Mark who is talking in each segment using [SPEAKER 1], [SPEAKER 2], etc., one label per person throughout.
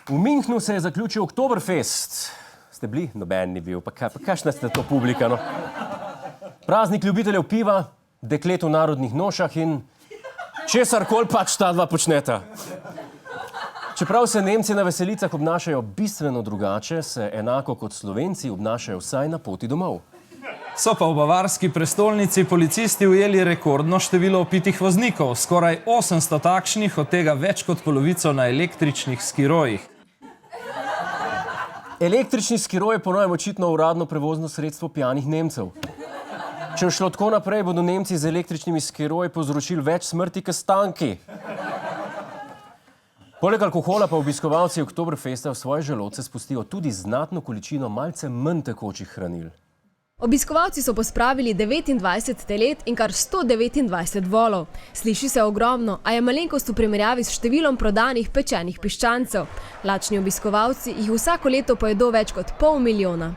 [SPEAKER 1] V Münchnu se je zaključil Oktoberfest. Ste bili? Noben ni bil. Pa kakšna ste to publika, no? Praznik ljubiteljev piva, deklet v narodnih nošah in česarkoli pač ta dva počneta. Čeprav se Nemci na veselicah obnašajo bistveno drugače, se enako kot Slovenci obnašajo vsaj na poti domov.
[SPEAKER 2] So pa v bavarski prestolnici policisti ujeli rekordno število opitih voznikov, skoraj 800 takšnih, od tega več kot polovico na električnih skirojih.
[SPEAKER 1] Električni skiroj je po novem očitno uradno prevozno sredstvo pijanih Nemcev. Če je šlo tako naprej, bodo Nemci z električnimi skiroji povzročili več smrti kot tanki. Poleg alkohola pa obiskovalci Oktoberfesta v svoje želodce spustijo tudi znatno količino malce manj tekočih hranil.
[SPEAKER 3] Obiskovalci so pospravili 29 telet in kar 129 volov. Sliši se ogromno, a je malenkost v primerjavi s številom prodanih pečenih piščancev. Lačni obiskovalci jih vsako leto pojedo več kot 500 000.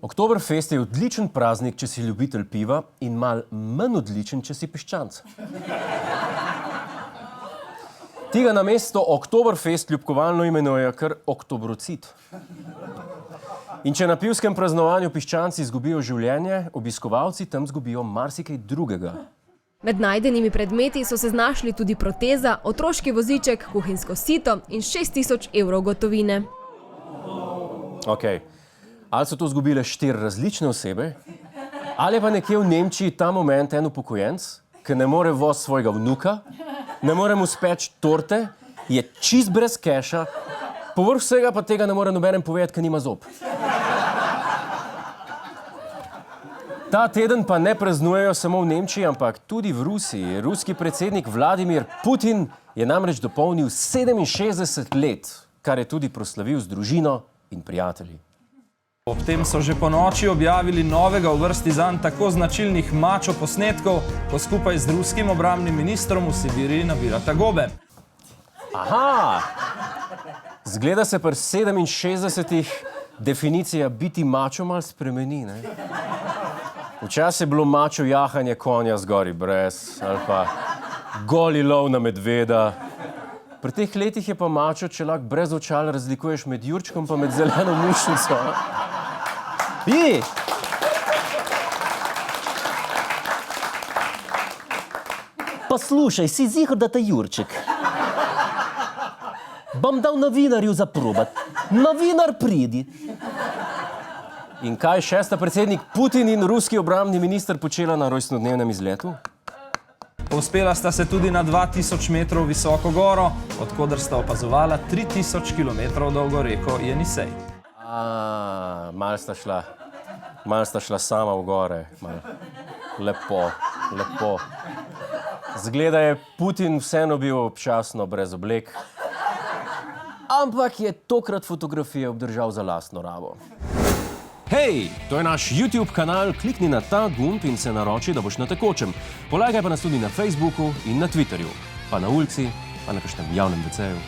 [SPEAKER 1] Oktoberfest je odličen praznik, če si ljubitelj piva in mal manj odličen, če si piščanc. Tega namesto Oktoberfest ljubkovalno imenujejo kar oktobrocid. In če na pivskem praznovanju piščanci izgubijo življenje, obiskovalci tam izgubijo marsikaj drugega.
[SPEAKER 3] Med najdenimi predmeti so se znašli tudi proteza, otroški voziček, kuhinjsko sito in 6000 evrov gotovine.
[SPEAKER 1] Okej. Ali so to izgubile 4 različne osebe, ali pa nekje v Nemčiji ta moment en upokojenec, ki ne more voziti svojega vnuka, ne more mu speči torte, je čist brez keša, povrh vsega pa tega ne more nobenem povedati, ker nima zob. Ta teden pa ne praznujejo samo v Nemčiji, ampak tudi v Rusiji. Ruski predsednik Vladimir Putin je namreč dopolnil 67 let, kar je tudi proslavil z družino in prijatelji.
[SPEAKER 2] Ob tem so že ponoči objavili novega v vrsti zanj tako značilnih mačo posnetkov, ko skupaj z ruskim obrambnim ministrom v Sibiriji nabirata gobe.
[SPEAKER 1] Aha! Zgleda se pri 67 definicija biti mačo malo spremeni, ne? Včasih je bilo mačo jahanje konja zgori brez, ali pa goli lov na medveda. Pri teh letih je pa mačo, če lahko brez očal razlikuješ med jurčkom pa med zeleno mušnico.
[SPEAKER 4] Pa slušaj, si ziher, da ta jurček? Bom dal novinarju zaprobat. Novinar pridi.
[SPEAKER 1] In kaj še sta predsednik Putin in ruski obrambni minister počela na rojstnodnevnem izletu?
[SPEAKER 2] Povzpela sta se tudi na 2000 metrov visoko goro, od koder sta opazovala 3000 kilometrov dolgo reko Jenisej.
[SPEAKER 1] Malo sta šla sama v gore. Lepo. Zgleda je Putin vseeno bil občasno brez oblek, ampak je tokrat fotografije obdržal za lastno rabo. Hej, to je naš YouTube kanal, klikni na ta gumb in se naroči, da boš na tekočem. Polajkaj pa nas tudi na Facebooku in na Twitterju, pa na ulici, pa na kakšnem javnem WC-ju.